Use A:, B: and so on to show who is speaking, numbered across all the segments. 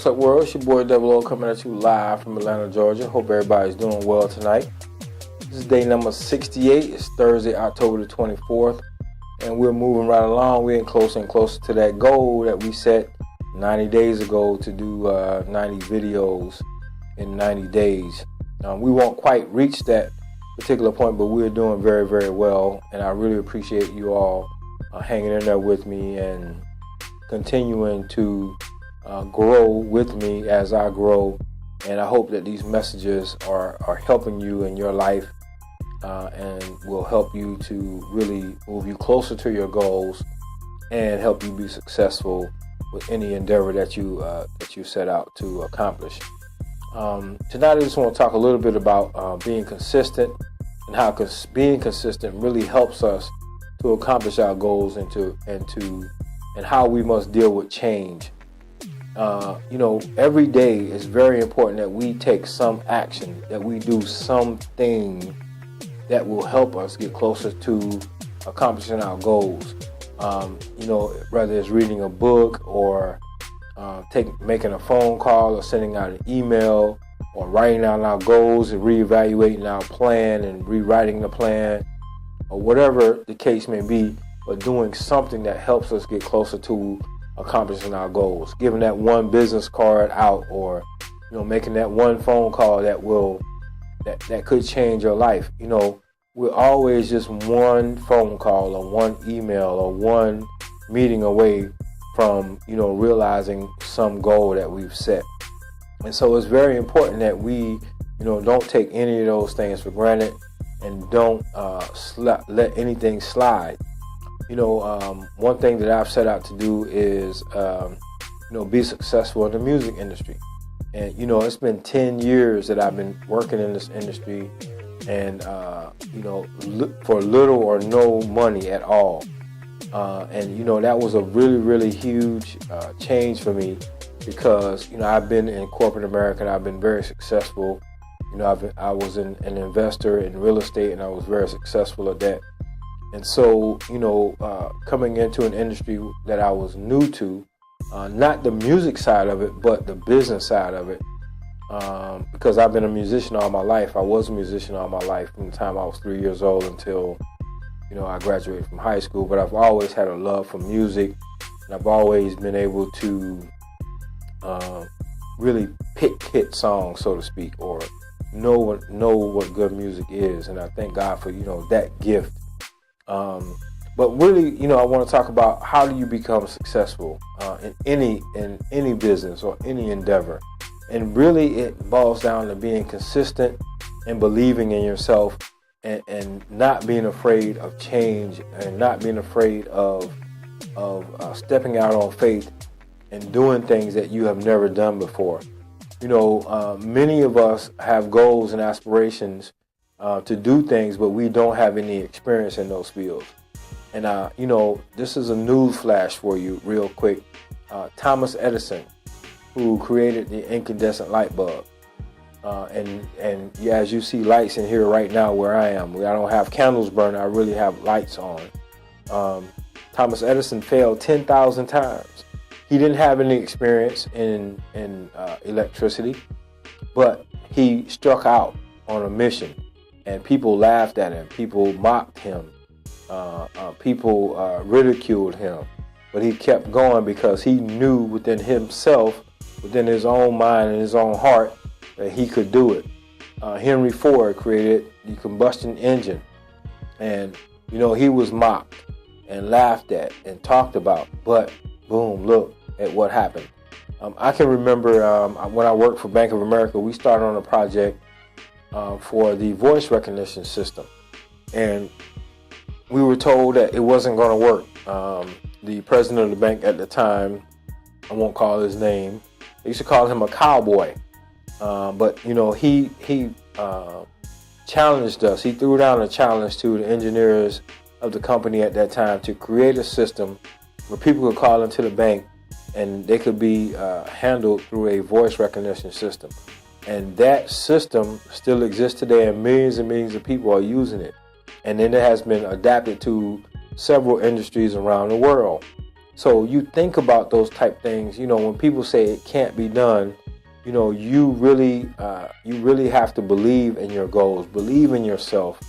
A: What's up, world? It's your boy Double O coming at you live from Atlanta, Georgia. Hope everybody's doing well tonight. This is day number 68. It's Thursday, October the 24th, and we're moving right along. We're getting closer and closer to that goal that we set 90 days ago to do 90 videos in 90 days. We won't quite reach that particular point, but we're doing very, very well, and I really appreciate you all hanging in there with me and continuing to grow with me as I grow. And I hope that these messages are helping you in your life and will help you to really move you closer to your goals and help you be successful with any endeavor that you set out to accomplish. Tonight I just want to talk a little bit about being consistent and how being consistent really helps us to accomplish our goals and how we must deal with change. Every day is very important that we take some action, that we do something that will help us get closer to accomplishing our goals. Whether it's reading a book or making a phone call or sending out an email or writing down our goals and reevaluating our plan and rewriting the plan or whatever the case may be, but doing something that helps us get closer to accomplishing our goals. Giving that one business card out, or making that one phone call that could change your life. We're always just one phone call or one email or one meeting away from realizing some goal that we've set. And so it's very important that we don't take any of those things for granted and don't let anything slide. One thing that I've set out to do is, be successful in the music industry. And, it's been 10 years that I've been working in this industry and, for little or no money at all. That was a really, really huge change for me because, I've been in corporate America and I've been very successful. I was an investor in real estate and I was very successful at that. And so, coming into an industry that I was new to, not the music side of it, but the business side of it, because I've been a musician all my life. I was a musician all my life from the time I was 3 years old until, I graduated from high school. But I've always had a love for music, and I've always been able to really pick hit songs, so to speak, or know what good music is. And I thank God for, that gift. But really, I want to talk about how do you become successful in any business or any endeavor. And really it boils down to being consistent and believing in yourself and not being afraid of change and not being afraid of stepping out on faith and doing things that you have never done before. Many of us have goals and aspirations to do things, but we don't have any experience in those fields. And, this is a news flash for you real quick. Thomas Edison, who created the incandescent light bulb. As you see lights in here right now where I am, I don't have candles burning, I really have lights on. Thomas Edison failed 10,000 times. He didn't have any experience in electricity, but he struck out on a mission. And people laughed at him. People mocked him. People ridiculed him. But he kept going because he knew within himself, within his own mind and his own heart, that he could do it. Henry Ford created the combustion engine. And, he was mocked and laughed at and talked about. But, boom, look at what happened. I can remember when I worked for Bank of America, we started on a project for the voice recognition system. And we were told that it wasn't going to work. The president of the bank at the time, I won't call his name, they used to call him a cowboy. But he challenged us. He threw down a challenge to the engineers of the company at that time to create a system where people could call into the bank and they could be handled through a voice recognition system. And that system still exists today, and millions of people are using it. And then it has been adapted to several industries around the world. So you think about those type things. When people say it can't be done, you really have to believe in your goals, believe in yourself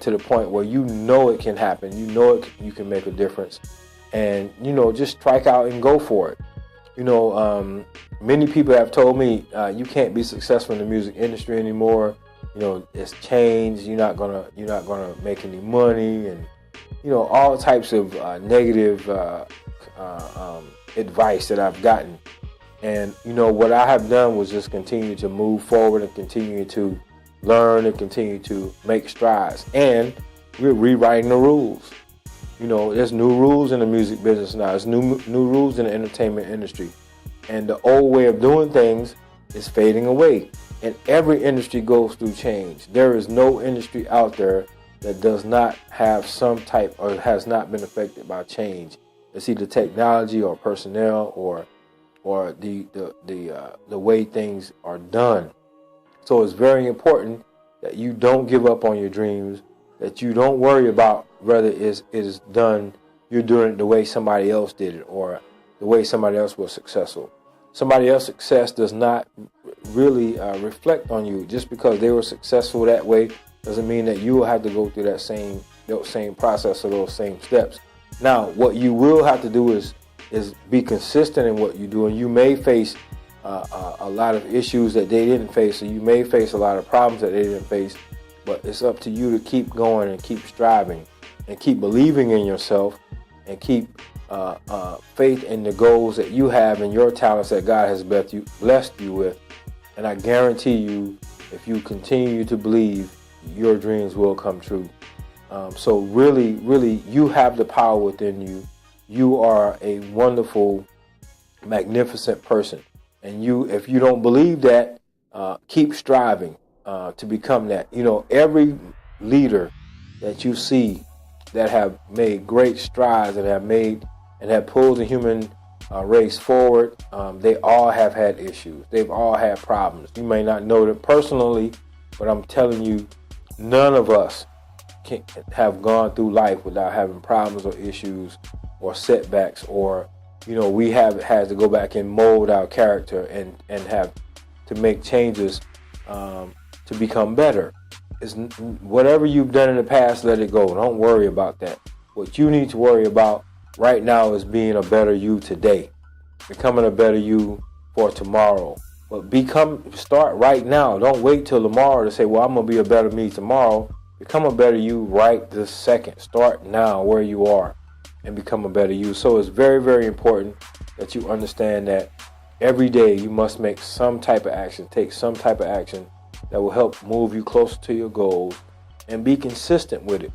A: to the point where it can happen. You can make a difference, and just strike out and go for it. Many people have told me you can't be successful in the music industry anymore. It's changed. You're not gonna make any money, and all types of negative advice that I've gotten. And what I have done was just continue to move forward and continue to learn and continue to make strides. And we're rewriting the rules. There's new rules in the music business now. There's new rules in the entertainment industry. And the old way of doing things is fading away. And every industry goes through change. There is no industry out there that does not have some type or has not been affected by change. It's either technology or personnel or the way things are done. So it's very important that you don't give up on your dreams, that you don't worry about whether it is done, you're doing it the way somebody else did it or the way somebody else was successful. Somebody else's success does not really reflect on you. Just because they were successful that way doesn't mean that you will have to go through that same process or those same steps. Now, what you will have to do is be consistent in what you do, and you may face a lot of issues that they didn't face, or you may face a lot of problems that they didn't face, but it's up to you to keep going and keep striving and keep believing in yourself and keep faith in the goals that you have and your talents that God has blessed you with. And I guarantee you, if you continue to believe, your dreams will come true. So really, you have the power within you. You are a wonderful, magnificent person. And if you don't believe that, keep striving to become that. Every leader that you see that have made great strides and have pulled the human race forward, they all have had issues. They've all had problems. You may not know them personally, but I'm telling you, none of us can have gone through life without having problems or issues or setbacks, or we have had to go back and mold our character and have to make changes to become better. Whatever you've done in the past, let it go. Don't worry about that. What you need to worry about right now is being a better you today, becoming a better you for tomorrow. But start right now. Don't wait till tomorrow to say, well, I'm going to be a better me tomorrow. Become a better you right this second. Start now where you are and become a better you. So it's very, very important that you understand that every day you must make some type of action, take some type of action that will help move you closer to your goals, and be consistent with it.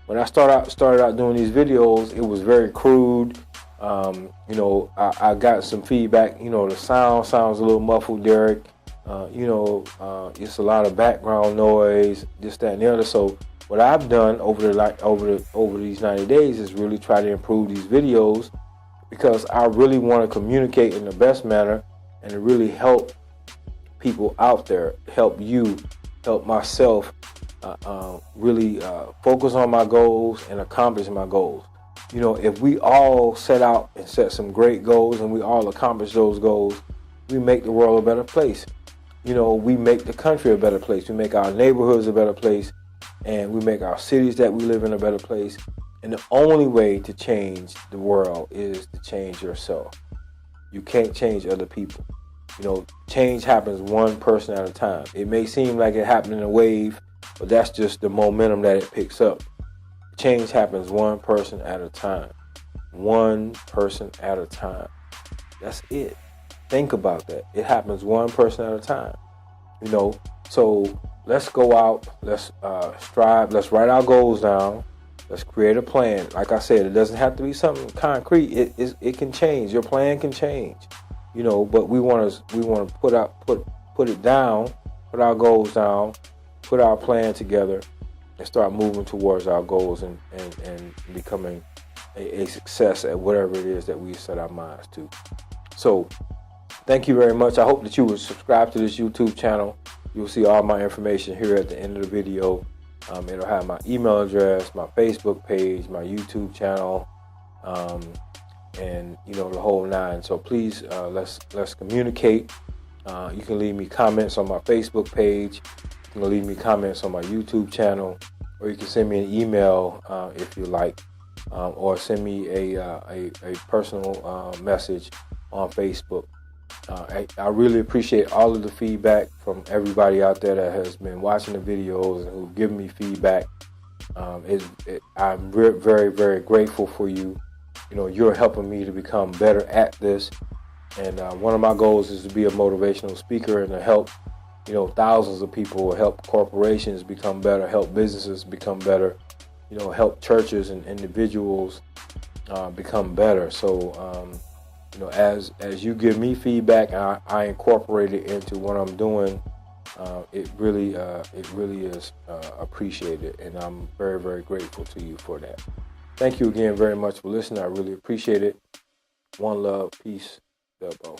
A: When I started out doing these videos, it was very crude. I got some feedback. The sound sounds a little muffled, Derek. It's a lot of background noise, this, that, and the other. So what I've done over these 90 days is really try to improve these videos, because I really want to communicate in the best manner and to really help people out there, help you, help myself, really focus on my goals and accomplish my goals. If we all set out and set some great goals and we all accomplish those goals, we make the world a better place. We make the country a better place. We make our neighborhoods a better place, and we make our cities that we live in a better place. And the only way to change the world is to change yourself. You can't change other people. Change happens one person at a time. It may seem like it happened in a wave, but that's just the momentum that it picks up. Change happens one person at a time. One person at a time. That's it. Think about that. It happens one person at a time. So let's go out. Let's strive. Let's write our goals down. Let's create a plan. Like I said, it doesn't have to be something concrete. It can change. Your plan can change. But we want to put it down, put our goals down, put our plan together, and start moving towards our goals and becoming a success at whatever it is that we set our minds to. So thank you very much. I hope that you will subscribe to this YouTube channel. You'll see all my information here at the end of the video. It'll have my email address, my Facebook page, my YouTube channel, and the whole nine. So please, let's communicate. You can leave me comments on my Facebook page. You can leave me comments on my YouTube channel, or you can send me an email if you like, or send me a personal message on Facebook. I really appreciate all of the feedback from everybody out there that has been watching the videos and who've given me feedback. I'm very, very grateful for you. You're helping me to become better at this. And one of my goals is to be a motivational speaker and to help, thousands of people, help corporations become better, help businesses become better, help churches and individuals become better. So, as you give me feedback, I incorporate it into what I'm doing. It really is appreciated, and I'm very, very grateful to you for that. Thank you again very much for listening. I really appreciate it. One love, peace, Dubbo.